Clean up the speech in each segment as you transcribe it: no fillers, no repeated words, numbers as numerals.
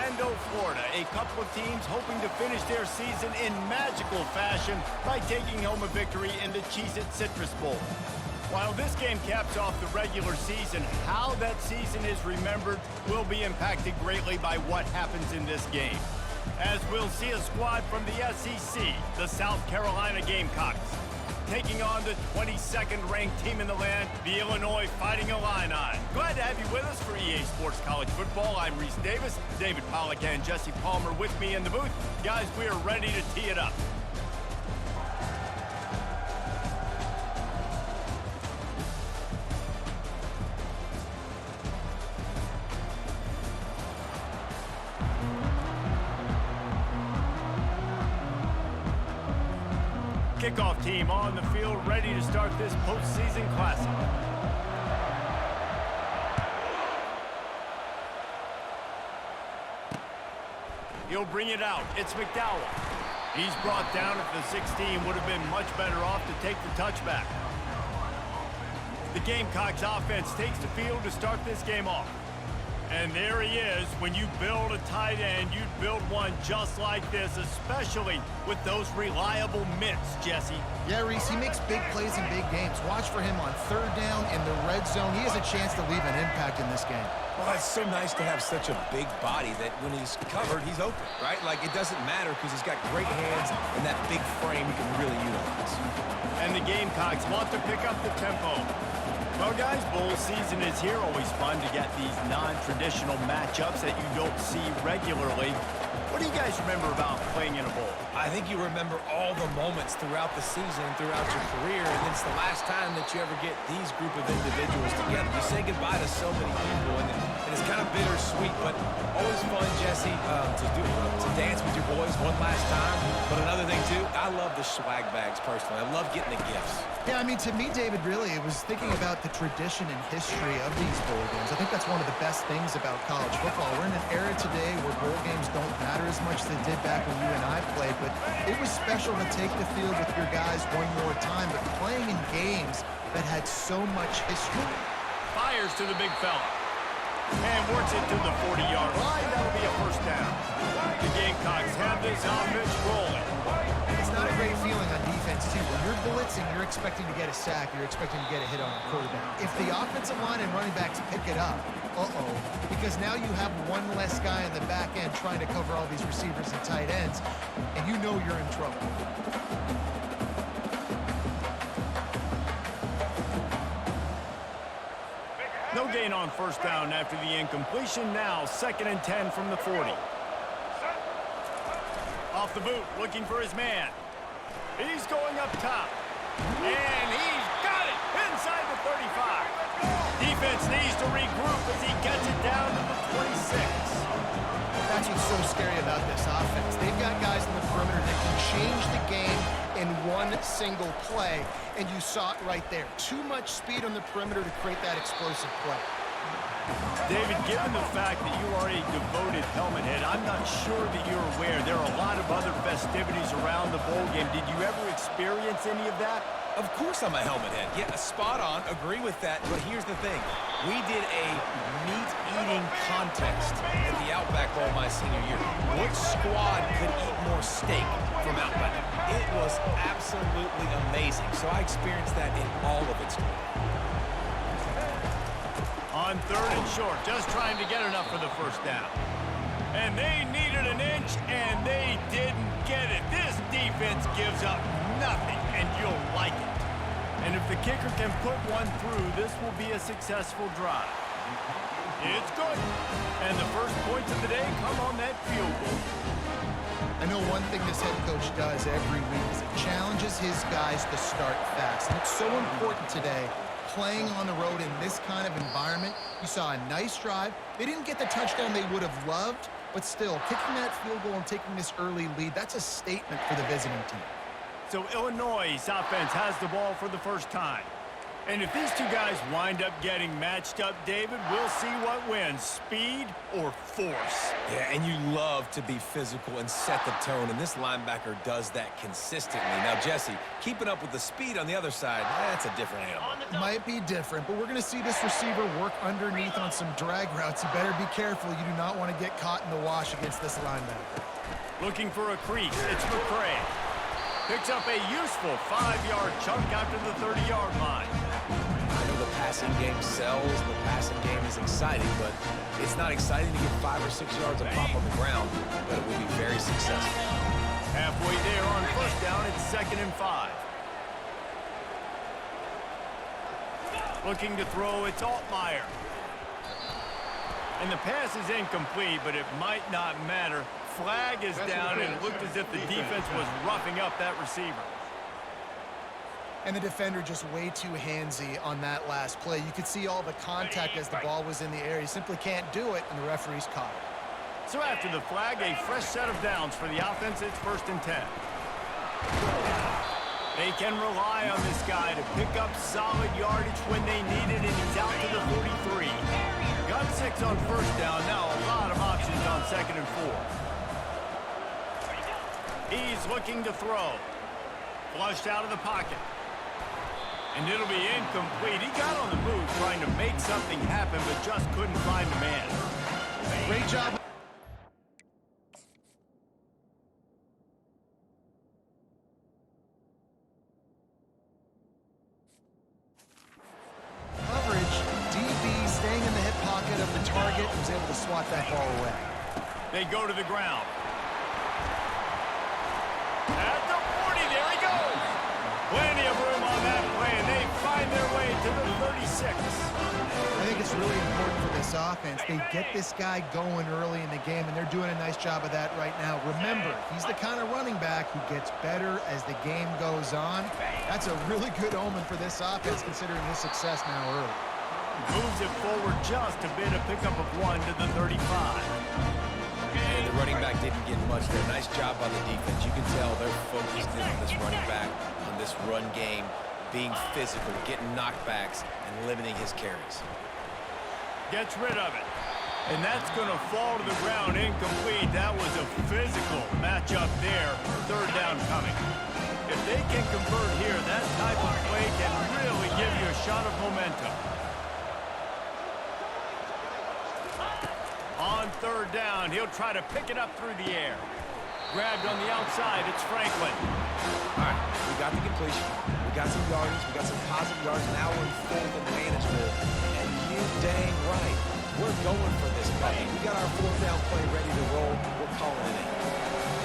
Orlando, Florida. A couple of teams hoping to finish their season in magical fashion by taking home a victory in the Cheez-It Citrus Bowl. While this game caps off the regular season, how that season is remembered will be impacted greatly by what happens in this game. As we'll see a squad from the SEC, the South Carolina Gamecocks, taking on the 22nd ranked team in the land, the Illinois Fighting Illini. Glad to have you with us for EA Sports College Football. I'm Reese Davis, David Pollack and Jesse Palmer with me in the booth. Guys, we are ready to tee it up. Kickoff team on the field, ready to start this postseason classic. He'll bring it out. It's McDowell. He's brought down at the 16. Would have been much better off to take the touchback. The Gamecocks offense takes the field to start this game off. And there he is. When you build a tight end, you'd build one just like this, especially with those reliable mitts, Jesse. Yeah, Reese, he makes big plays in big games. Watch for him on third down in the red zone. He has a chance to leave an impact in this game. Well, it's so nice to have such a big body that when he's covered, he's open, right? Like, it doesn't matter because he's got great hands and that big frame he can really utilize. And the Gamecocks want to pick up the tempo. Well, guys, bowl season is here. Always fun to get these non-traditional matchups that you don't see regularly. What do you guys remember about playing in a bowl? I think you remember all the moments throughout the season and throughout your career, and it's the last time that you ever get these group of individuals together. You say goodbye to so many people, and it's kind of bittersweet, but always fun, Jesse, to dance with your boys one last time. But another thing, too, I love the swag bags, personally. I love getting the gifts. Yeah, I mean, to me, David, really, it was thinking about the tradition and history of these bowl games. I think that's one of the best things about college football. We're in an era today where bowl games don't matter as much as they did back when you and I played, but it was special to take the field with your guys one more time, but playing in games that had so much history. Fires to the big fella. And works it to the 40-yard line. That'll be a first down. The Gamecocks have this offense rolling. It's not a great feeling on defense, too. When you're blitzing, you're expecting to get a sack. You're expecting to get a hit on the quarterback. If the offensive line and running backs pick it up, because now you have one less guy in the back end trying to cover all these receivers and tight ends, and you know you're in trouble. No gain on first down after the incompletion. Now 2nd and 10 from the 40. Off the boot, looking for his man. He's going up top. And he's got it inside the 35. Defense needs to regroup as he gets it down to the 26. That's what's so scary about this offense. They've got guys in the perimeter that can change the game in one single play, and you saw it right there. Too much speed on the perimeter to create that explosive play. David, given the fact that you are a devoted helmet head, I'm not sure that you're aware there are a lot of other festivities around the bowl game. Did you ever experience any of that? Of course I'm a helmet head. Yeah, spot on. Agree with that. But here's the thing. We did a meat-eating contest at the Outback Bowl my senior year. Which squad could eat more steak from Outback? It was absolutely amazing. So I experienced that in all of its glory. On 3rd and short, just trying to get enough for the first down. And they needed an inch, and they didn't get it. This defense gives up nothing, and you'll like it. And if the kicker can put one through, this will be a successful drive. It's good. And the first points of the day come on that field goal. I know one thing this head coach does every week is it challenges his guys to start fast. And it's so important today, playing on the road in this kind of environment. You saw a nice drive. They didn't get the touchdown they would have loved, but still, kicking that field goal and taking this early lead, that's a statement for the visiting team. So Illinois' offense has the ball for the first time. And if these two guys wind up getting matched up, David, we'll see what wins, speed or force. Yeah, and you love to be physical and set the tone, and this linebacker does that consistently. Now, Jesse, keeping up with the speed on the other side, that's a different animal. Might be different, but we're going to see this receiver work underneath on some drag routes. You better be careful. You do not want to get caught in the wash against this linebacker. Looking for a crease, it's McCray. Picks up a useful 5-yard chunk out to the 30-yard line. I know the passing game sells, the passing game is exciting, but it's not exciting to get 5 or 6 yards of pop on the ground, but it will be very successful. Halfway there on first down, it's 2nd and 5. Looking to throw, it's Altmaier. And the pass is incomplete, but it might not matter. Flag is down, and it looked as if the defense was roughing up that receiver. And the defender just way too handsy on that last play. You could see all the contact as the ball was in the air. He simply can't do it, and the referee's caught it. So after the flag, a fresh set of downs for the offense. It's 1st and 10. They can rely on this guy to pick up solid yardage when they need it, and he's out to the 43. Got 6 on first down. Now a lot of options on 2nd and 4. He's looking to throw. Flushed out of the pocket. And it'll be incomplete. He got on the move trying to make something happen, but just couldn't find the man. Great job. Coverage. DB staying in the hip pocket of the target. Was able to swat that ball away. They go to the ground. At the 40, there he goes. Plenty of room on that play, and they find their way to the 36. I think it's really important for this offense. They get this guy going early in the game, and they're doing a nice job of that right now. Remember, he's the kind of running back who gets better as the game goes on. That's a really good omen for this offense, considering his success now early. Moves it forward just a bit, a pickup of 1 to the 35. And the running back didn't get much there. Nice job by the defense. You can tell they're focused in on this running back, on this run game, being physical, getting knockbacks, and limiting his carries. Gets rid of it. And that's going to fall to the ground incomplete. That was a physical matchup there. 3rd down coming. If they can convert here, that type of play can really give you a shot of momentum. On 3rd down, he'll try to pick it up through the air. Grabbed on the outside, it's Franklin. All right, we got the completion. We got some yardage. We got some positive yards. Now we're in 4th and manageable. And you dang right, we're going for this play. We got our 4th down play ready to roll. We're calling it in.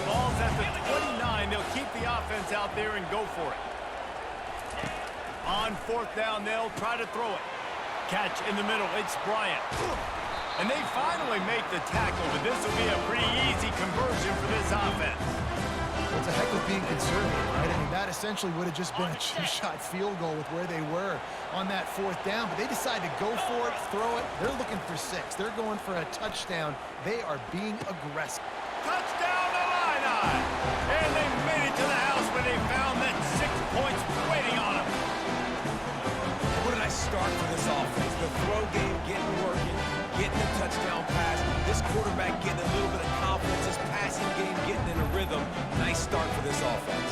Ball's at the 29. They'll keep the offense out there and go for it. On 4th down, they'll try to throw it. Catch in the middle, it's Bryant. And they finally make the tackle, but this will be a pretty easy conversion for this offense. Well, it's a heck of being conservative, right? I mean, that essentially would have just been a 2-shot field goal with where they were on that 4th down, but they decide to go for it, throw it. They're looking for 6. They're going for a touchdown. They are being aggressive. Touchdown, Illini! And they made it to the house where they found that 6 points waiting on them. What a nice start for this offense. The throw game getting working, getting a touchdown pass. This quarterback getting a little bit of confidence. This passing game getting in a rhythm. Nice start for this offense.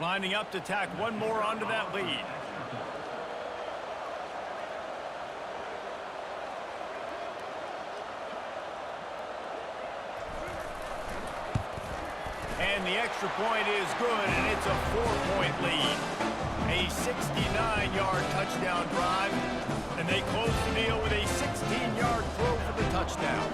Lining up to tack one more onto that lead. And the extra point is good, and it's a 4-point lead. A 69-yard touchdown drive, and they close the deal with a 16-yard throw for the touchdown.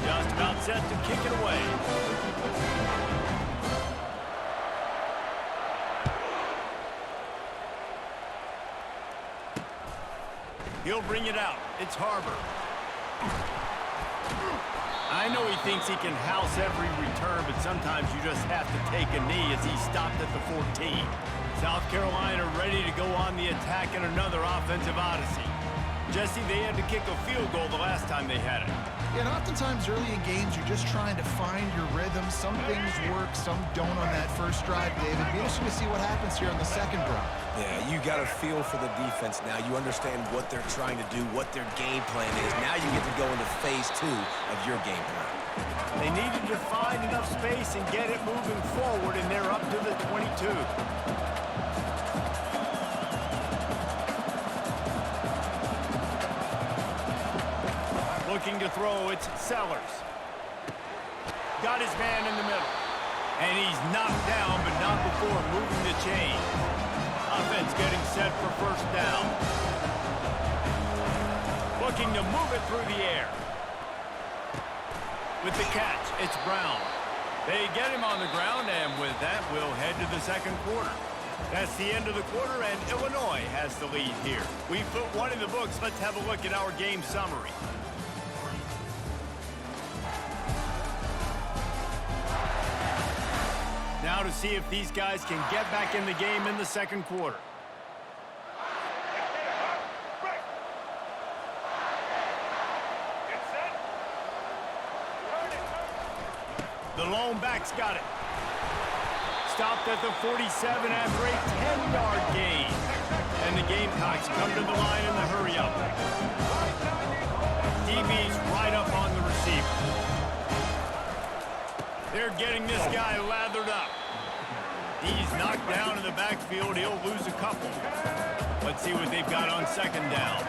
Just about set to kick it away. He'll bring it out. It's Harbor. I know he thinks he can house every return, but sometimes you just have to take a knee as he stopped at the 14. South Carolina ready to go on the attack in another offensive odyssey. Jesse, they had to kick a field goal the last time they had it. And oftentimes early in games, you're just trying to find your rhythm. Some things work, some don't on that first drive, David. Be interesting to see what happens here on the second drive. Yeah, you got a feel for the defense now. You understand what they're trying to do, what their game plan is. Now you get to go into phase 2 of your game plan. They needed to find enough space and get it moving forward, and they're up to the 22. Looking to throw, it's Sellers. Got his man in the middle. And he's knocked down, but not before moving the chain. Offense getting set for first down. Looking to move it through the air. With the catch, it's Brown. They get him on the ground, and with that, we'll head to the second quarter. That's the end of the quarter, and Illinois has the lead here. We've put one in the books. Let's have a look at our game summary. Now to see if these guys can get back in the game in the second quarter. The lone back's got it. Stopped at the 47 after a 10-yard gain. And the Gamecocks come to the line in the hurry-up. DB's right up on the receiver. They're getting this guy lathered up. He's knocked down in the backfield. He'll lose a couple. Let's see what they've got on second down.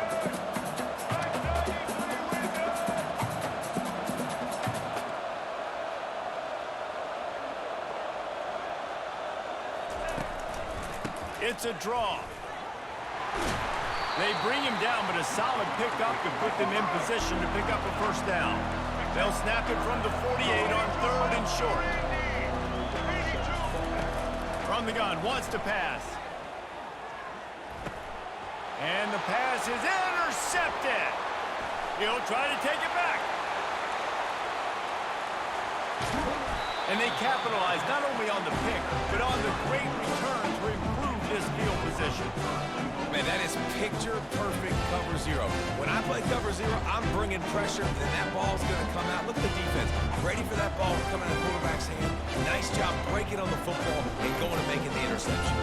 It's a draw. They bring him down, but a solid pickup to put them in position to pick up a first down. They'll snap it from the 48 on third and short. From the gun, wants to pass. And the pass is intercepted. He'll try to take it back. And they capitalize not only on the pick, but on the great return to improve this field position. Man, that is picture-perfect cover zero. When I play cover zero, I'm bringing pressure, and that ball's going to come out. Look at the defense. Ready for that ball to come in the quarterback's hand. Nice job breaking on the football and going and making the interception.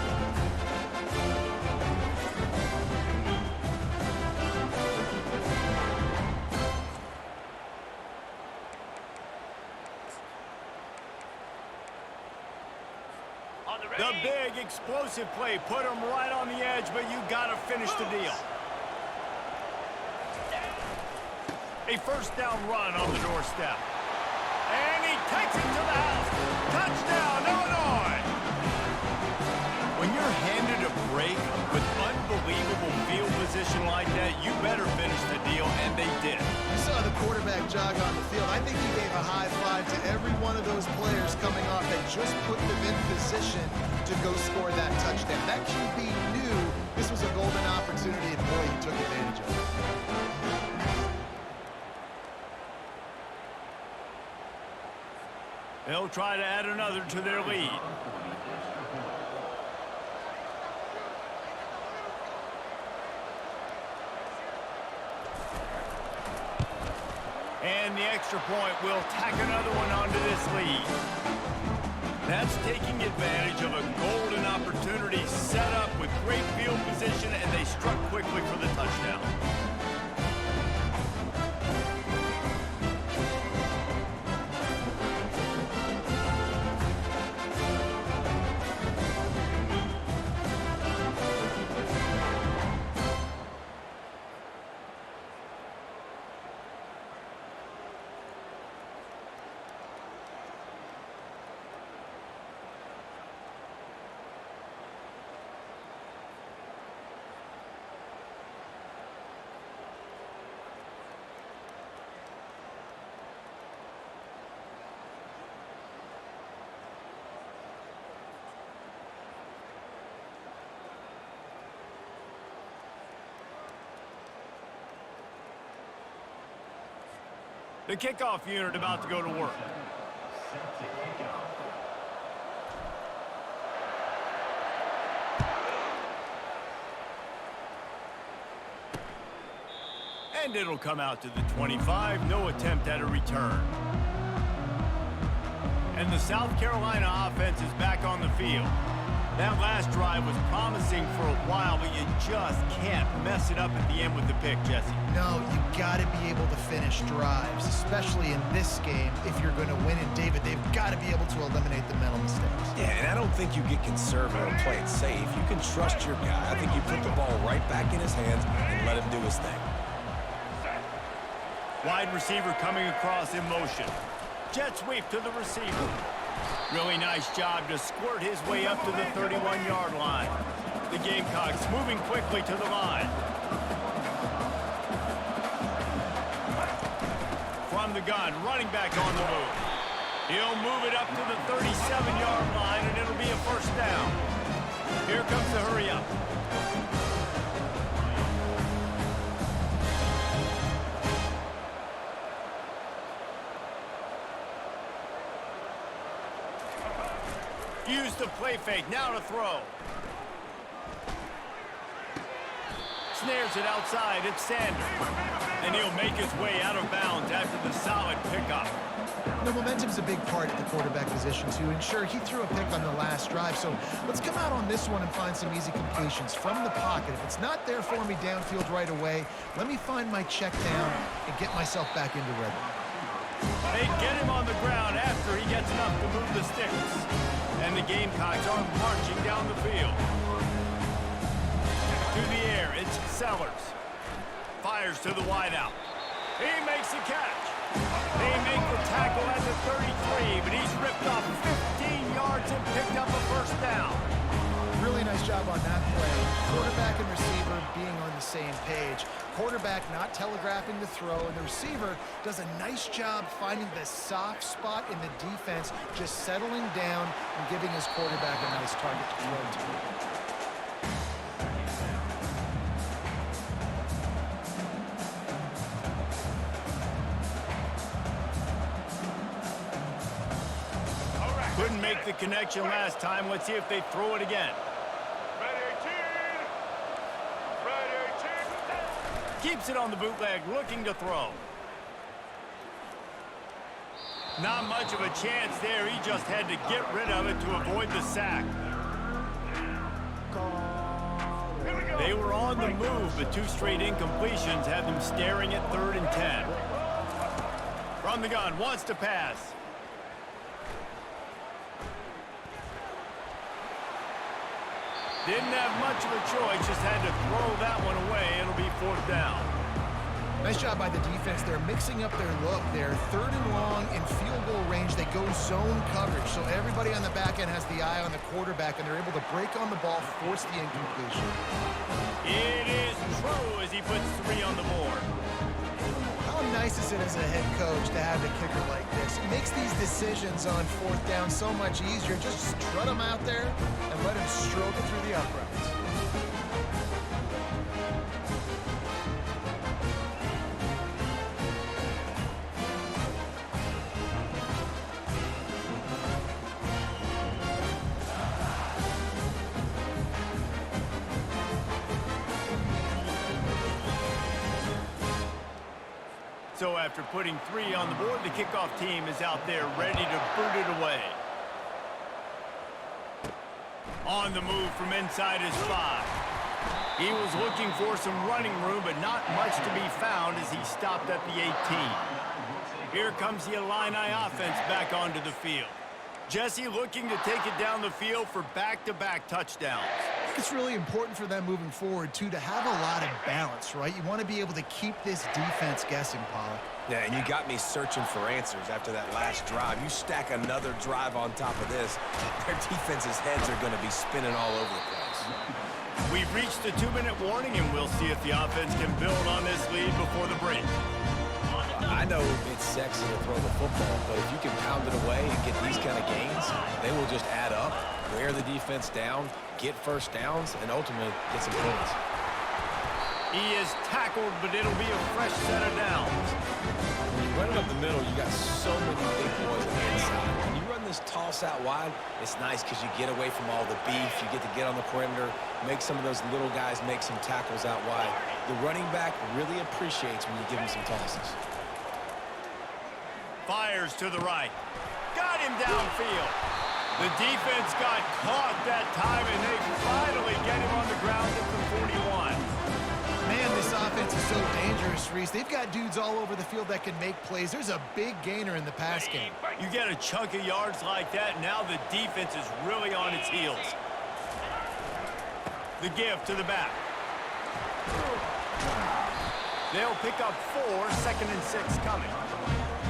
The big explosive play put him right on the edge, but you got to finish the deal. A first down run on the doorstep. And he takes it to the house. Touchdown, Illinois! When you're handed a break with unbelievable field position like that, you better finish the deal, and they did. You saw the quarterback jog on the field. I think he gave a high five to every one of those players coming off that just put them in position to go score that touchdown. That QB knew this was a golden opportunity, and boy, he took advantage of it. They'll try to add another to their lead. And the extra point will tack another one onto this lead. That's taking advantage of a golden opportunity set up with great field position, and they struck quickly for the touchdown. The kickoff unit about to go to work. And it'll come out to the 25. No attempt at a return. And the South Carolina offense is back on the field. That last drive was promising for a while, but you just can't mess it up at the end with the pick, Jesse. No, you got to be able to finish drives, especially in this game if you're going to win. And David, they've got to be able to eliminate the mental mistakes. Yeah, and I don't think you get conservative and play it safe. You can trust your guy. I think you put the ball right back in his hands and let him do his thing. Wide receiver coming across in motion. Jet sweep to the receiver. Really nice job to squirt his way up to the 31-yard line. The Gamecocks moving quickly to the line. From the gun, running back on the move. He'll move it up to the 37-yard line, and it'll be a first down. Here comes the hurry up. Use the play fake, now to throw. Snares it outside, it's Sanders. And he'll make his way out of bounds after the solid pickup. The momentum's a big part at the quarterback position, too. And sure, he threw a pick on the last drive, so let's come out on this one and find some easy completions from the pocket. If it's not there for me downfield right away, let me find my check down and get myself back into rhythm. They get him on the ground after he gets enough to move the sticks. And the Gamecocks are marching down the field. To the air, it's Sellers. Fires to the wideout. He makes the catch. They make the tackle at the 33, but he's ripped off 15 yards and picked up a first down. Really nice job on that play. Quarterback and receiver being on the same page. Quarterback not telegraphing the throw, and the receiver does a nice job finding the soft spot in the defense, just settling down and giving his quarterback a nice target to throw to. Couldn't make the connection last time. Let's see if they throw it again. Keeps it on the bootleg, looking to throw. Not much of a chance there. He just had to get rid of it to avoid the sack. They were on the move, but two straight incompletions had them staring at 3rd and 10. From the gun, wants to pass. Didn't have much of a choice, just had to throw that one away. It'll be 4th down. Nice job by the defense. They're mixing up their look. They're 3rd and long in field goal range. They go zone coverage, so everybody on the back end has the eye on the quarterback, and they're able to break on the ball, force the incompletion. It is true as he puts 3 on the board. How nice is it as a head coach to have a kicker like this? It makes these decisions on 4th down so much easier. Just strut him out there and let him stroke it through the uprights. So after putting 3 on the board, the kickoff team is out there ready to boot it away. On the move from inside his 5. He was looking for some running room, but not much to be found as he stopped at the 18. Here comes the Illini offense back onto the field. Jesse looking to take it down the field for back-to-back touchdowns. It's really important for them moving forward, too, to have a lot of balance, right? You want to be able to keep this defense guessing, Pollack. Yeah, and you got me searching for answers after that last drive. You stack another drive on top of this, their defense's heads are going to be spinning all over the place. We've reached the 2-minute warning, and we'll see if the offense can build on this lead before the break. I know it's sexy to throw the football, but if you can pound it away and get these kind of gains, they will just add up, wear the defense down, get first downs, and ultimately get some points. He is tackled, but it'll be a fresh set of downs. When you running up the middle, you got so many big boys on the inside. When you run this toss out wide, it's nice because you get away from all the beef. You get to get on the perimeter, make some of those little guys make some tackles out wide. The running back really appreciates when you give him some tosses. Fires to the right. Got him downfield. The defense got caught that time, and they finally get him on the ground at the 41. Man, this offense is so dangerous, Reese. They've got dudes all over the field that can make plays. There's a big gainer in the pass game. You get a chunk of yards like that, now the defense is really on its heels. The give to the back. They'll pick up 4, 2nd and 6 coming.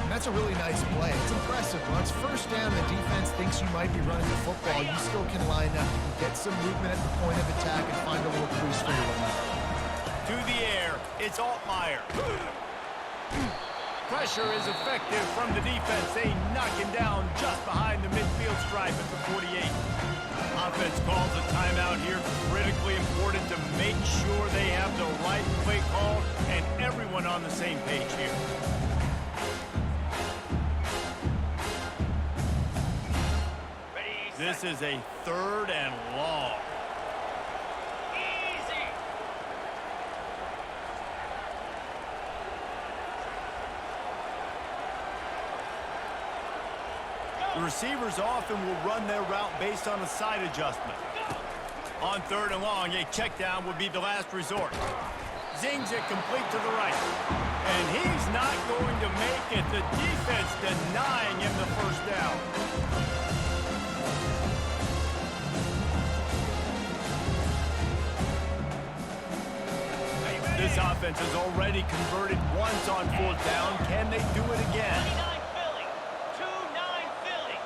And that's a really nice play. It's impressive. Once first down, the defense thinks you might be running the football. You still can line up. You can get some movement at the point of attack and find a little boost for your running. To the air, it's Altmaier. Pressure is effective from the defense. They knock him down just behind the midfield stripe at the 48. Offense calls a timeout here. Critically important to make sure they have the right play call and everyone on the same page here. This is a 3rd and long. The receivers often will run their route based on a side adjustment. On 3rd and long, a check down would be the last resort. Zings it complete to the right. And he's not going to make it. The defense denying him the first down. This offense has already converted once on 4th down. Can they do it again? 29 Philly. 2-9 Philly.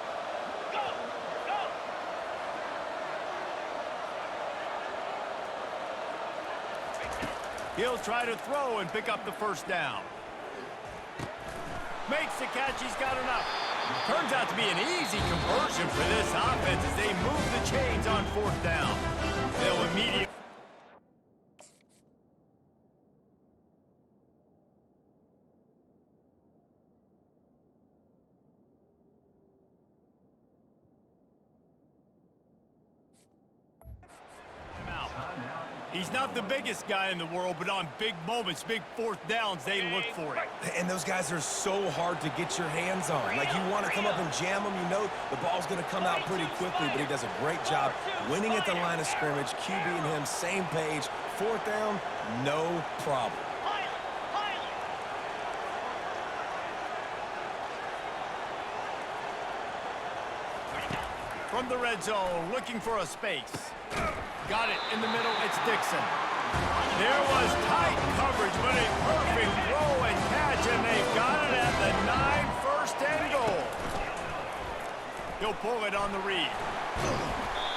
Go. Go. He'll try to throw and pick up the first down. Makes the catch. He's got enough. Turns out to be an easy conversion for this offense as they move the chains on 4th down. They'll immediately... He's not the biggest guy in the world, but on big moments, big 4th downs, they look for it. And those guys are so hard to get your hands on. Like, you want to come up and jam them, you know the ball's going to come out pretty quickly, but he does a great job winning at the line of scrimmage. QB and him, same page. 4th down, no problem. From the red zone, looking for a space. Got it in the middle, it's Dixon. There was tight coverage, but a perfect throw and catch, and they've got it at the 9, 1st and goal. He'll pull it on the read.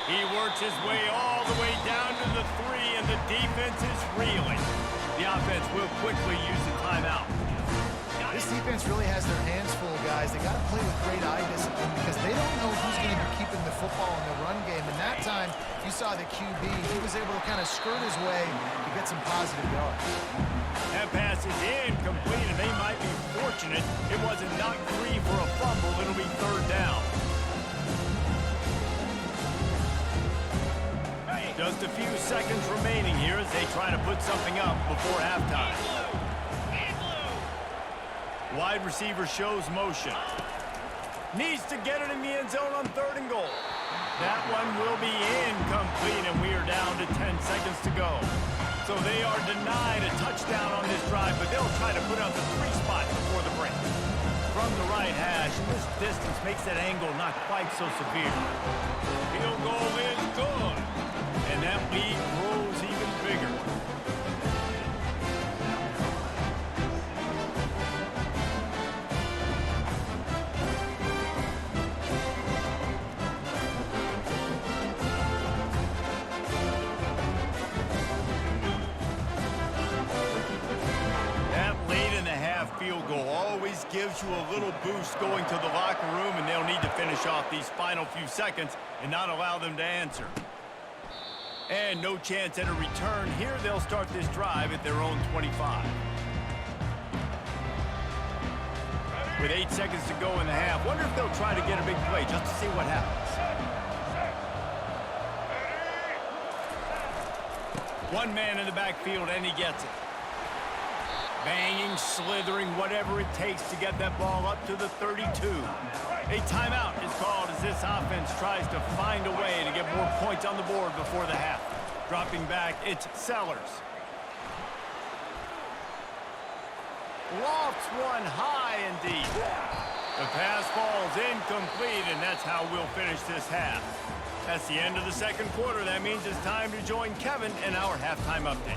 He works his way all the way down to the 3, and the defense is reeling. The offense will quickly use the timeout. This defense really has their hands full, guys. They got to play with great eye discipline because they don't know who's going to be keeping the football in the run game. And that time, you saw the QB. He was able to kind of skirt his way to get some positive yards. That pass is incomplete, and they might be fortunate it wasn't knocked free for a fumble. It'll be 3rd down. Just a few seconds remaining here as they try to put something up before halftime. Wide receiver shows motion. Needs to get it in the end zone on 3rd and goal. That one will be incomplete, and we are down to 10 seconds to go. So they are denied a touchdown on this drive, but they'll try to put out the 3 spot before the break. From the right hash, this distance makes that angle not quite so severe. Field goal is good, and that lead grows even bigger. Field goal always gives you a little boost going to the locker room, and they'll need to finish off these final few seconds and not allow them to answer. And no chance at a return here. They'll start this drive at their own 25. With 8 seconds to go in the half, wonder if they'll try to get a big play just to see what happens. One man in the backfield, and he gets it. Banging, slithering, whatever it takes to get that ball up to the 32. A timeout is called as this offense tries to find a way to get more points on the board before the half. Dropping back, it's Sellers. Lofts one high and deep. The pass falls incomplete, and that's how we'll finish this half. That's the end of the second quarter. That means it's time to join Kevin in our halftime update.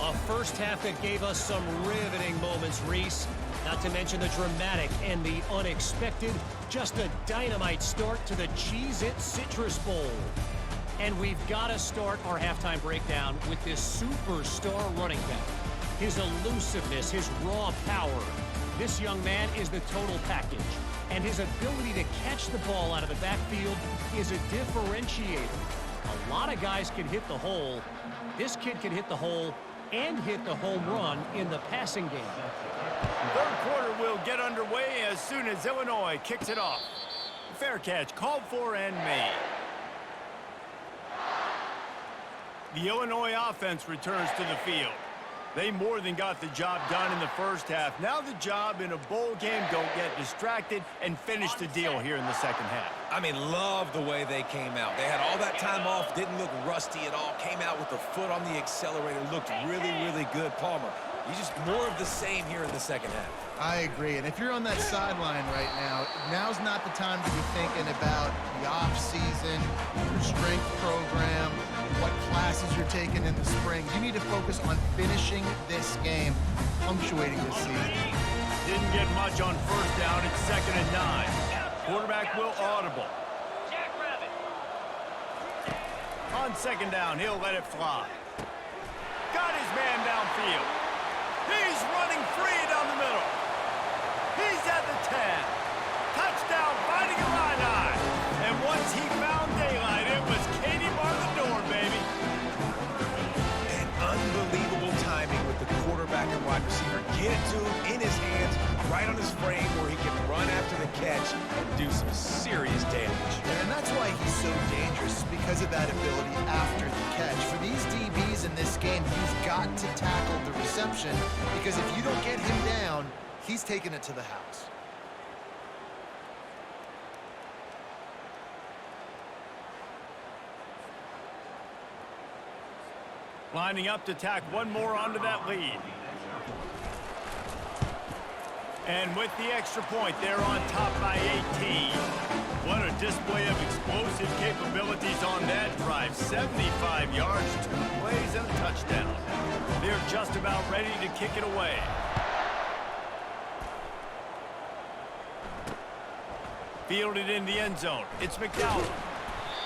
A first half that gave us some riveting moments, Reese. Not to mention the dramatic and the unexpected. Just a dynamite start to the Cheez-It Citrus Bowl. And we've got to start our halftime breakdown with this superstar running back. His elusiveness, his raw power. This young man is the total package. And his ability to catch the ball out of the backfield is a differentiator. A lot of guys can hit the hole. This kid can hit the hole and hit the home run in the passing game. Third quarter will get underway as soon as Illinois kicks it off. Fair catch called for and made. The Illinois offense returns to the field. They more than got the job done in the first half. Now the job in a bowl game, don't get distracted and finish the deal here in the second half. I mean, love the way they came out. They had all that time off, didn't look rusty at all, came out with the foot on the accelerator, looked really, really good. Palmer, you just more of the same here in the second half. I agree. And if you're on that sideline right now, now's not the time to be thinking about the off-season, your strength program, what classes you're taking in the spring. You need to focus on finishing this game, punctuating this season. Didn't get much on first down. It's 2nd and 9. Quarterback will audible. Jackrabbit. On 2nd down, he'll let it fly. Got his man downfield. He's running free down the middle. He's at the 10. Touchdown, Fighting Illini. And once he found daylight, it was Katie bar the door, baby. And unbelievable timing with the quarterback and wide receiver. Get it to him in his hands, right on his frame where he can run after the catch and do some serious damage. And that's why he's so dangerous, because of that ability after the catch. For these DBs in this game, he's got to tackle the reception, because if you don't get him down, he's taking it to the house. Lining up to tack one more onto that lead. And with the extra point, they're on top by 18. What a display of explosive capabilities on that drive. 75 yards, 2 plays, and a touchdown. They're just about ready to kick it away. Fielded in the end zone. It's McDowell.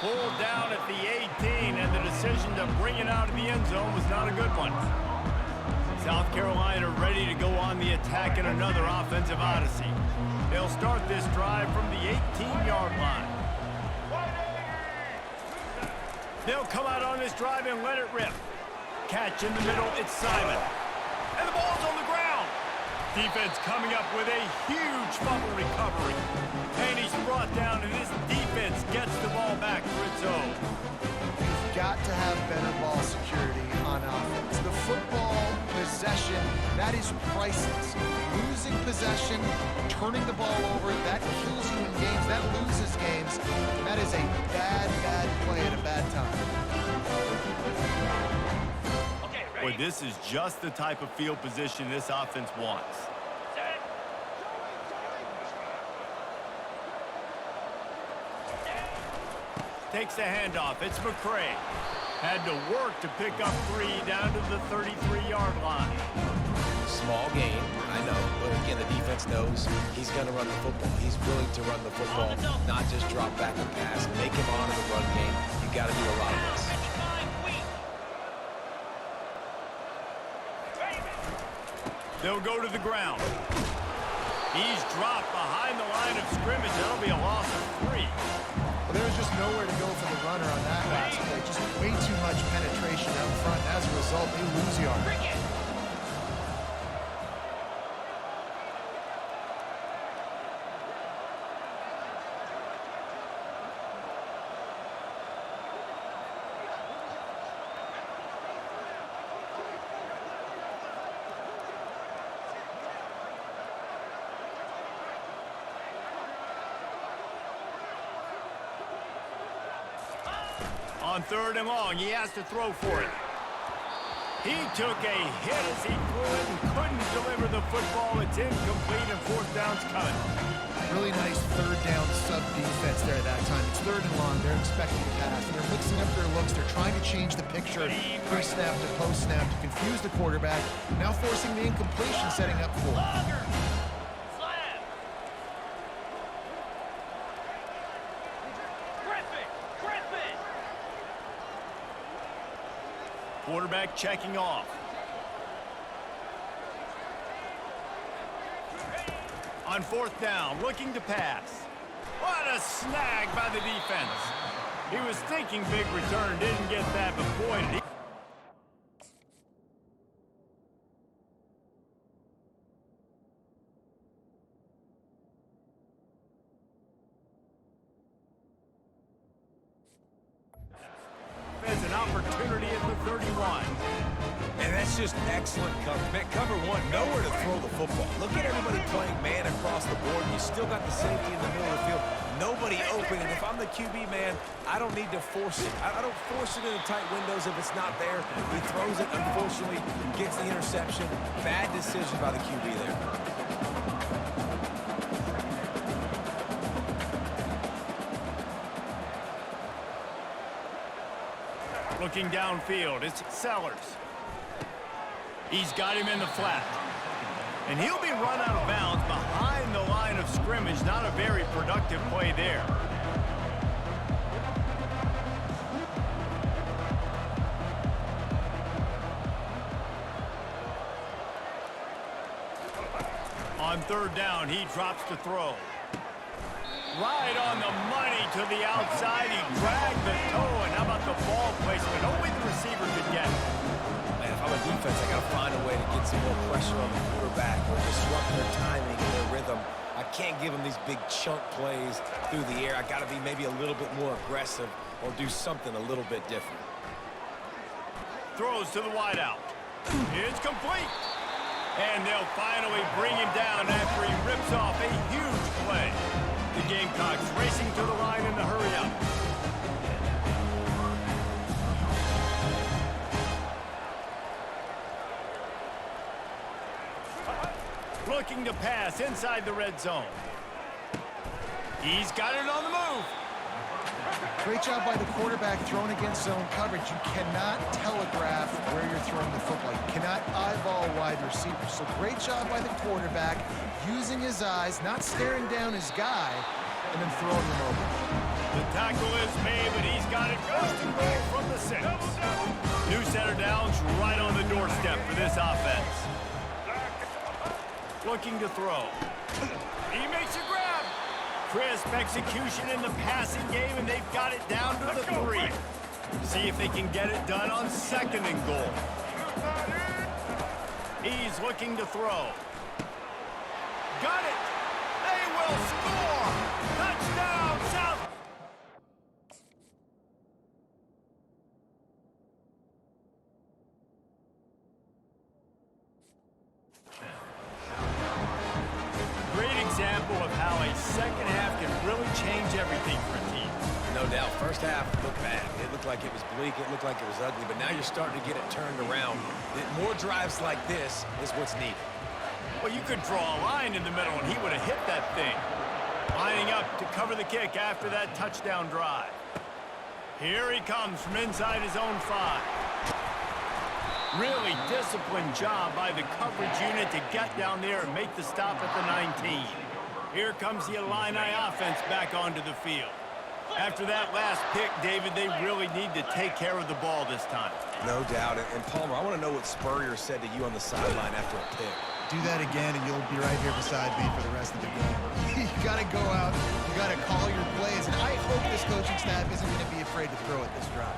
Pulled down at the 18, and the decision to bring it out of the end zone was not a good one. South Carolina ready to go on the attack in another offensive odyssey. They'll start this drive from the 18-yard line. They'll come out on this drive and let it rip. Catch in the middle, it's Simon. And the ball's on the ground. Defense coming up with a huge fumble recovery. And he's brought down, and this defense gets the ball back for its own. You've got to have better ball security on offense. The football possession, that is priceless. Losing possession, turning the ball over, that kills you in games, that loses games. That is a bad, bad play at a bad time. Okay, Boy, ready? this is just the type of field position this offense wants. Set. Takes the handoff. It's McCray. Had to work to pick up 3 down to the 33-yard line. Small game, I know, but again, the defense knows he's going to run the football. He's willing to run the football, not just drop back and pass. Make him honor the run game. You got to do a lot of this. 55 weak. Ready? They'll go to the ground. He's dropped behind the line of scrimmage. That'll be a loss of 3. Well, there was just nowhere to go for the runner on that last play. Just way too much penetration out front. As a result, they lose yards. Bring it. On 3rd and long, he has to throw for it. He took a hit as he threw it and couldn't deliver the football. It's incomplete and 4th down's coming. Really nice 3rd down sub-defense there that time. It's 3rd and long. They're expecting to pass. And they're mixing up their looks. They're trying to change the picture pre-snap to post-snap to confuse the quarterback. Now forcing the incompletion, setting up 4th. Longer. Slam. Griffin. Quarterback checking off. On 4th down, looking to pass. What a snag by the defense. He was thinking big return, didn't get that, but boy, did he... There's an opportunity at the 31. And that's just excellent coverage. Man, cover 1, nowhere to throw the football. Look at everybody playing man across the board. You still got the safety in the middle of the field. Nobody open. And if I'm the QB, man, I don't need to force it. I don't force it in the tight windows if it's not there. He throws it, unfortunately, gets the interception. Bad decision by the QB there. Looking downfield, it's Sellers. He's got him in the flat. And he'll be run out of bounds behind the line of scrimmage. Not a very productive play there. On 3rd down, he drops to throw. Right on the money to the outside. He dragged the toe, and how about the ball placement? Only the receiver could get it. Man, if I'm a defense, I got to find a way to get some more pressure on the quarterback or disrupt their timing and their rhythm. I can't give them these big chunk plays through the air. I got to be maybe a little bit more aggressive or do something a little bit different. Throws to the wideout. It's complete. And they'll finally bring him down after he rips off a huge play. The Gamecocks racing to the line in the hurry-up. Looking to pass inside the red zone. He's got it on the move. Great job by the quarterback throwing against zone coverage. You cannot telegraph where you're throwing the football. You cannot eyeball wide receivers. So great job by the quarterback using his eyes, not staring down his guy, and then throwing him over. The tackle is made, but he's got it first and goal from the 6. New center downs right on the doorstep for this offense. Looking to throw. He makes a grab. Crisp execution in the passing game, and they've got it down to the 3. See if they can get it done on 2nd and goal. He's looking to throw. Got it. They will score. Touchdown, South. Great example of how a second half can really change everything for a team. No doubt. First half looked bad. It looked like it was bleak. It looked like it was ugly. But now you're starting to get it turned around. More drives like this is what's needed. Well, you could draw a line in the middle, and he would have hit that thing. Lining up to cover the kick after that touchdown drive. Here he comes from inside his own 5. Really disciplined job by the coverage unit to get down there and make the stop at the 19. Here comes the Illini offense back onto the field. After that last pick, David, they really need to take care of the ball this time. No doubt. And Palmer, I want to know what Spurrier said to you on the sideline after a pick. Do that again, and you'll be right here beside me for the rest of the game. You got to go out. You got to call your plays. And I hope this coaching staff isn't going to be afraid to throw at this drive.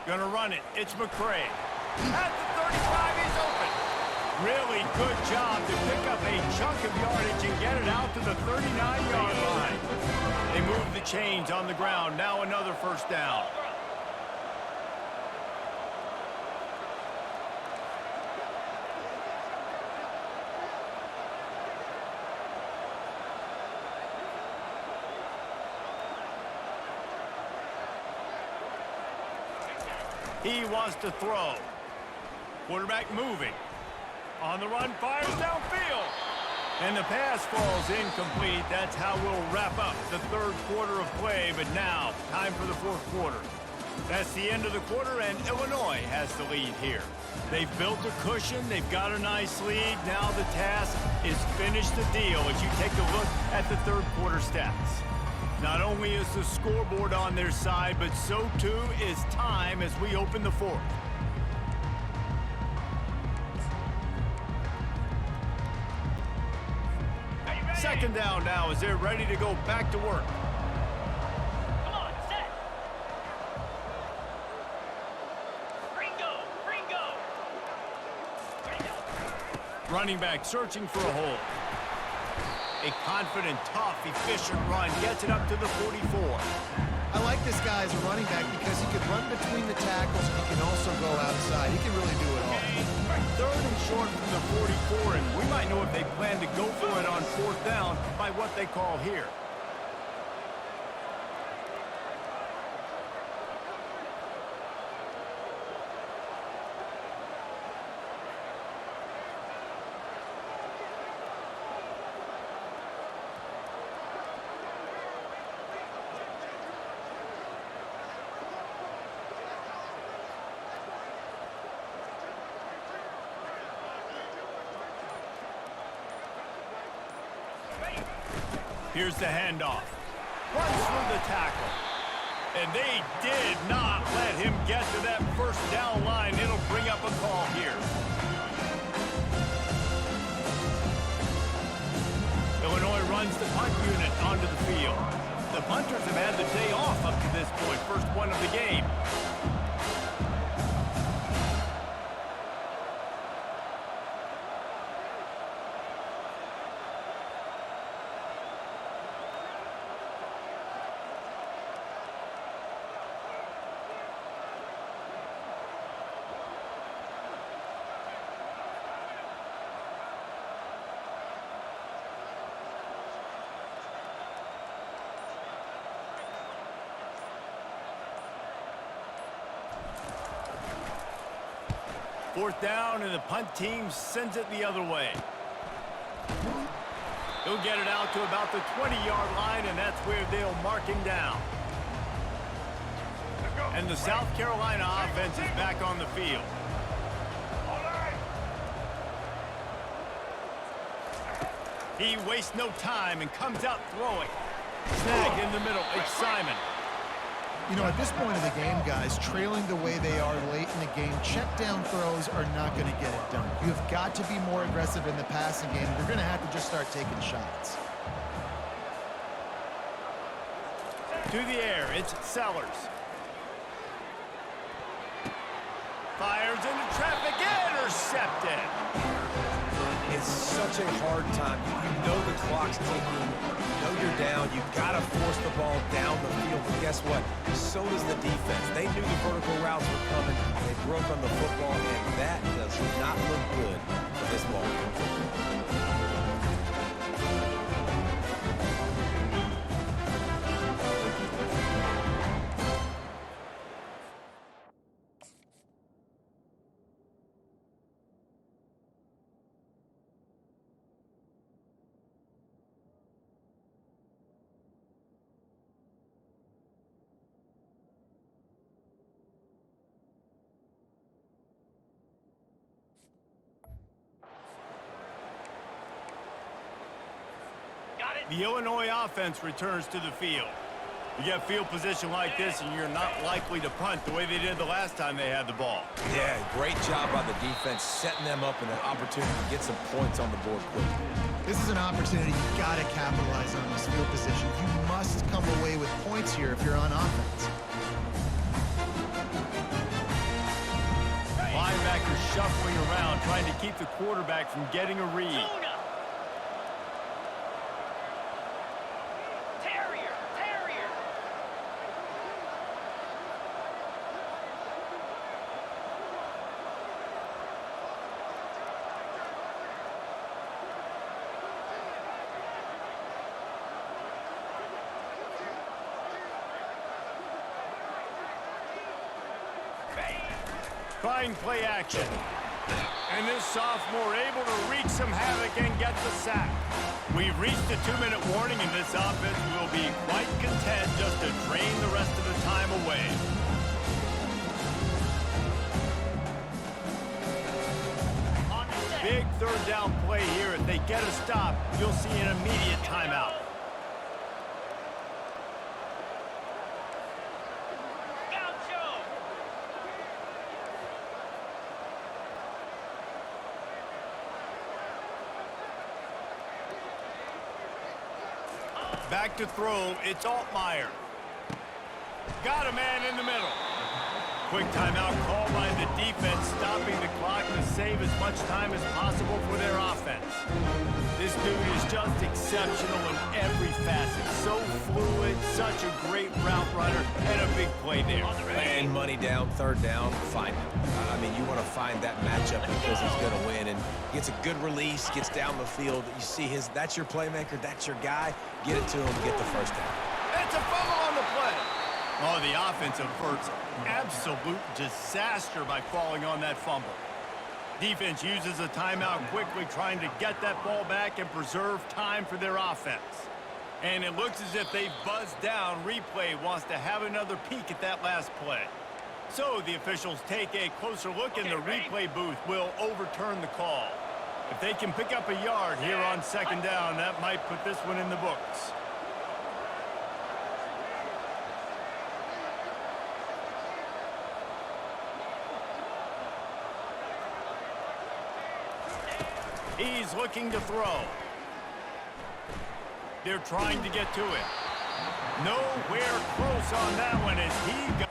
Gonna run it. It's McCray. At the 35, he's open. Really good job to pick up a chunk of yardage and get it out to the 39-yard line. They move the chains on the ground. Now another first down. He wants to throw. Quarterback moving. On the run, fires downfield. And the pass falls incomplete. That's how we'll wrap up the third quarter of play. But now, time for the fourth quarter. That's the end of the quarter, and Illinois has the lead here. They've built a cushion. They've got a nice lead. Now the task is finish the deal as you take a look at the third quarter stats. Not only is the scoreboard on their side, but so too is time as we open the fourth. Second down now as they're ready to go back to work. Come on, set. Ringo. Running back searching for a hole. A confident, tough, efficient run gets it up to the 44. I like this guy as a running back because he can run between the tackles and he can also go outside. He can really do it all. Third and short from the 44, and we might know if they plan to go for it on fourth down by what they call here. Here's the handoff. Runs through the tackle. And they did not let him get to that first down line. It'll bring up a call here. Illinois runs the punt unit onto the field. The punters have had the day off up to this point. First one of the game. Fourth down, and the punt team sends it the other way. He'll get it out to about the 20-yard line, and that's where they'll mark him down. And the South Carolina offense is back on the field. He wastes no time and comes out throwing. Snag in the middle. It's Simon. You know, at this point of the game, guys, trailing the way they are late in the game, check down throws are not going to get it done. You've got to be more aggressive in the passing game. You're going to have to just start taking shots. To the air, it's Sellers. Fires into traffic, intercepted. It's such a hard time. You know the clock's ticking. You know you're down. You got to force the ball down the field. But guess what? So does the defense. They knew the vertical routes were coming. They broke on the football, and that does not look good for this ball. The Illinois offense returns to the field. You get field position like this, and you're not likely to punt the way they did the last time they had the ball. Yeah, great job by the defense, setting them up in an opportunity to get some points on the board quickly. This is an opportunity you've got to capitalize on this field position. You must come away with points here if you're on offense. shuffling around, trying to keep the quarterback from getting a read. Tuna. Terrier. Terrier. Trying play action. And this sophomore able to wreak some havoc and get the sack. We've reached the 2-minute warning, and this offense will be quite content just to drain the rest of the time away. On the set. Big third down play here. If they get a stop, you'll see an immediate timeout. Gaucho. Back to throw, it's Altmaier. Got a man in the middle. Quick timeout call by the defense, stopping the clock to save as much time as possible for their offense. This dude is just exceptional in every facet. So fluid, such a great route runner, and a big play there. And money down, third down, find him. I mean, you want to find that matchup because he's going to win. And gets a good release, gets down the field. You see that's your playmaker, that's your guy. Get it to him, get the first down. It's a fumble on the play. Oh, the offense averts absolute disaster by falling on that fumble. Defense uses a timeout quickly, trying to get that ball back and preserve time for their offense. And it looks as if they've buzzed down. Replay wants to have another peek at that last play. So the officials take a closer look, and the replay booth will overturn the call. If they can pick up a yard here on second down, that might put this one in the books. He's looking to throw. They're trying to get to it. Nowhere close on that one as he got...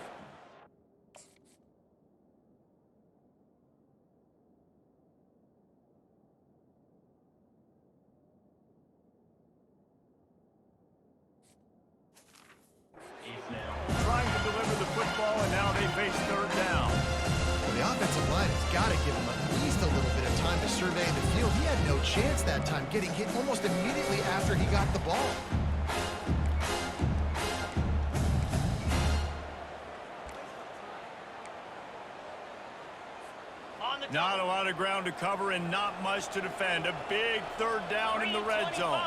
trying to deliver the football, and now they face third down. Well, the offensive line has got to give him at least a little bit of time to survey the field. He had no chance that time, getting hit almost immediately after he got the ball. On the Not a lot of ground to cover and not much to defend. A big third down in the red zone.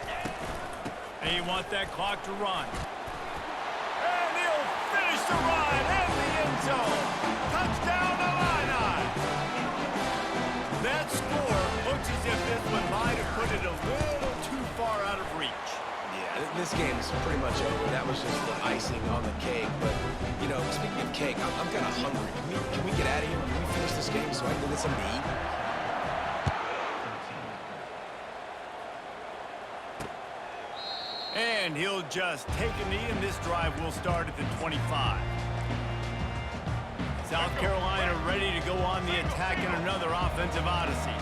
3:25. And you want that clock to run. And he'll finish the run in the end zone. Touchdown Illini. That score looks as if this one might have put it a little too far out of reach. Yeah, this game is pretty much over. That was just the icing on the cake. But, you know, speaking of cake, I'm kind of hungry. Can we get out of here? Can we finish this game so I can go get something to eat? And he'll just take a knee, and this drive will start at the 25. South Carolina ready to go on the attack in another offensive odyssey.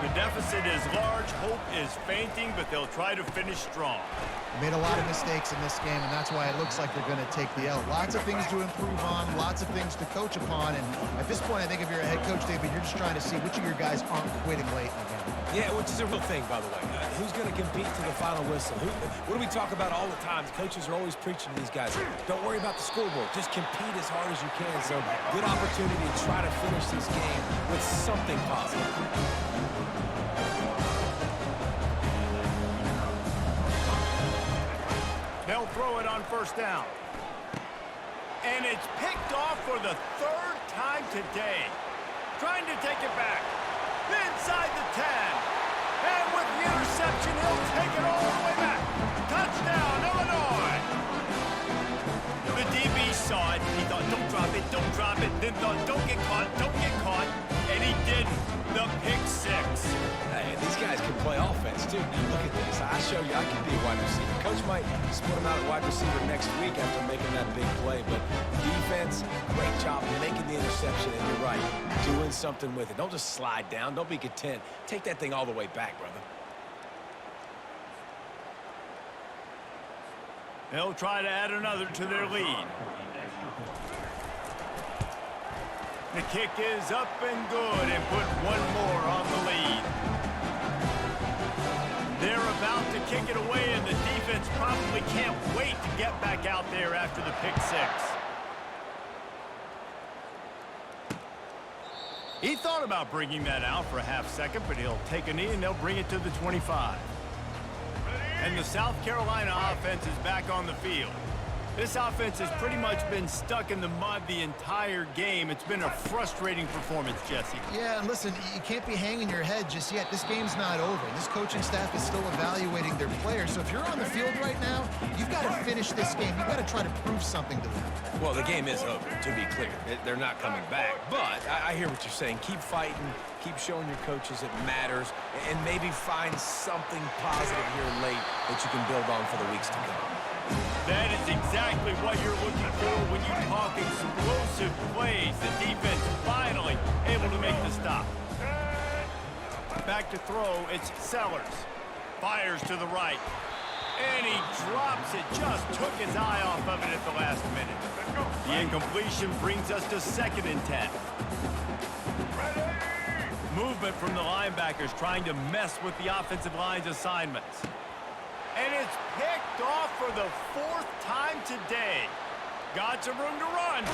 The deficit is large, hope is fainting, but they'll try to finish strong. Made a lot of mistakes in this game, and that's why it looks like they're going to take the L. Lots of things to improve on, lots of things to coach upon, and at this point, I think if you're a head coach, David, you're just trying to see which of your guys aren't quitting late in the game. Yeah, which is a real thing, by the way. Who's going to compete to the final whistle? What do we talk about all the time? The coaches are always preaching to these guys. Don't worry about the scoreboard. Just compete as hard as you can. So, good opportunity to try to finish this game with something positive. They'll throw it on first down. And it's picked off for the third time today. Trying to take it back. Inside the 10. And with the interception, he'll take it all the way back. Touchdown, Illinois. The DB saw it. He thought, don't drop it, don't drop it. Then thought, don't get caught, don't get caught. And he didn't. The pick six. Hey, these guys can play offense, too. Now, look at this. I show you I can be a wide receiver. Coach might split him out at wide receiver next week after making that big play. But defense, great job making the interception. And you're right. doing something with it. Don't just slide down. Don't be content. Take that thing all the way back, brother. They'll try to add another to their lead. The kick is up and good and put one more on the lead. They're about to kick it away, and the defense probably can't wait to get back out there after the pick six. He thought about bringing that out for a half second, but he'll take a knee and they'll bring it to the 25. And the South Carolina offense is back on the field. This offense has pretty much been stuck in the mud the entire game. It's been a frustrating performance, Jesse. Yeah, and listen, you can't be hanging your head just yet. This game's not over. This coaching staff is still evaluating their players. So if you're on the field right now, you've got to finish this game. You've got to try to prove something to them. Well, the game is over, to be clear. They're not coming back. But I hear what you're saying. Keep fighting. Keep showing your coaches it matters. And maybe find something positive here late that you can build on for the weeks to come. That is exactly what you're looking for when you talk explosive plays. The defense finally able to make the stop. Back to throw, it's Sellers. Fires to the right. And he drops it. Just took his eye off of it at the last minute. The incompletion brings us to 2nd and 10. Movement from the linebackers trying to mess with the offensive line's assignments. And it's picked off for the 4th time today. Got some room to run.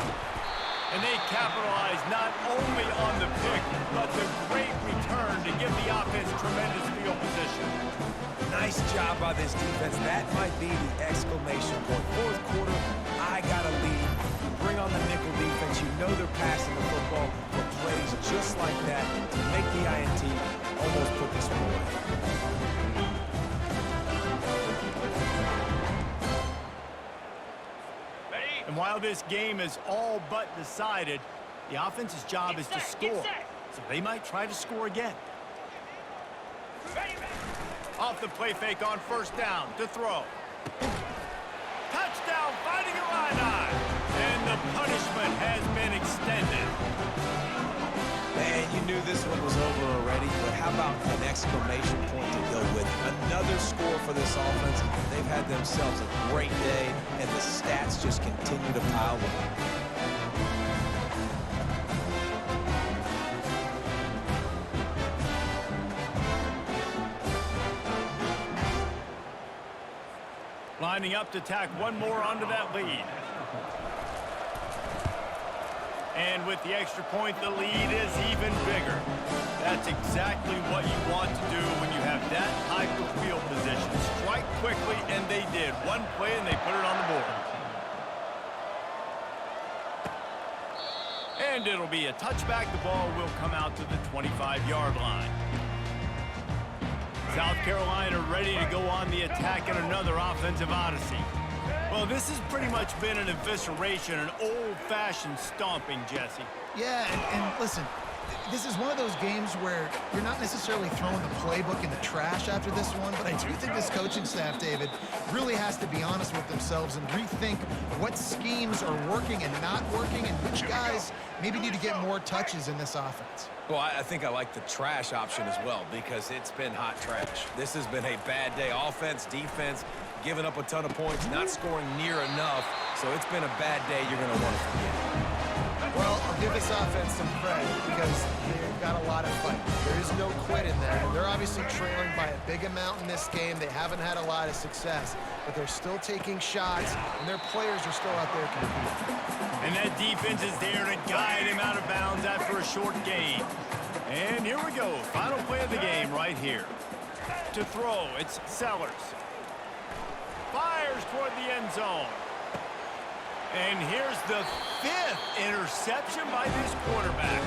And they capitalize not only on the pick, but the great return to give the offense tremendous field position. Nice job by this defense. That might be the exclamation point. 4th quarter, I got a lead. You bring on the nickel defense. You know they're passing the football for plays just like that to make the INT almost put this one away. And while this game is all but decided, the offense's job is to score. So they might try to score again. Off the play fake on 1st down to throw. Touchdown, fighting Illini. And the punishment has been extended. And you knew this one was over already, but how about an exclamation point to go with it? Another score for this offense. They've had themselves a great day, and the stats just continue to pile up. Lining up to tack one more onto that lead. And with the extra point, the lead is even bigger. That's exactly what you want to do when you have that type of field position. Strike quickly, and they did. One play, and they put it on the board. And it'll be a touchback. The ball will come out to the 25-yard line. South Carolina ready to go on the attack in another offensive odyssey. Well, this has pretty much been an evisceration, an old-fashioned stomping, Jesse. Yeah, and listen, this is one of those games where you're not necessarily throwing the playbook in the trash after this one, but I do think this coaching staff, David, really has to be honest with themselves and rethink what schemes are working and not working and which guys maybe need to get more touches in this offense. Well, I think I like the trash option as well because it's been hot trash. This has been a bad day. Offense, defense, giving up a ton of points, not scoring near enough. So it's been a bad day you're going to want to forget. Well, I'll give this offense some credit because they've got a lot of fight. There is no quit in there. They're obviously trailing by a big amount in this game. They haven't had a lot of success, but they're still taking shots, and their players are still out there competing. And that defense is there to guide him out of bounds after a short gain. And here we go. Final play of the game right here. To throw, it's Sellers. Fires toward the end zone. And here's the 5th interception by this quarterback.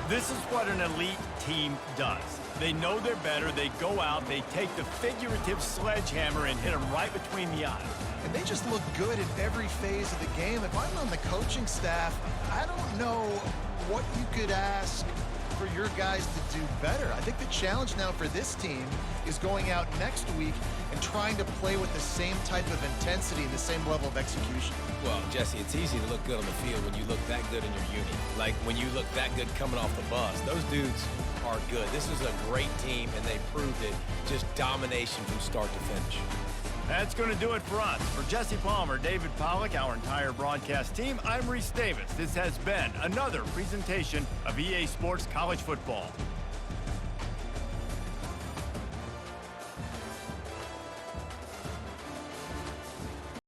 This is what an elite team does. They know they're better. They go out, they take the figurative sledgehammer and hit them right between the eyes. And they just look good in every phase of the game. If I'm on the coaching staff, I don't know what you could ask for your guys to do better. I think the challenge now for this team is going out next week and trying to play with the same type of intensity and the same level of execution. Well, Jesse, it's easy to look good on the field when you look that good in your unit. Like when you look that good coming off the bus. Those dudes are good. This is a great team, and they proved it. Just domination from start to finish. That's going to do it for us. For Jesse Palmer, David Pollack, our entire broadcast team, I'm Reese Davis. This has been another presentation of EA Sports College Football.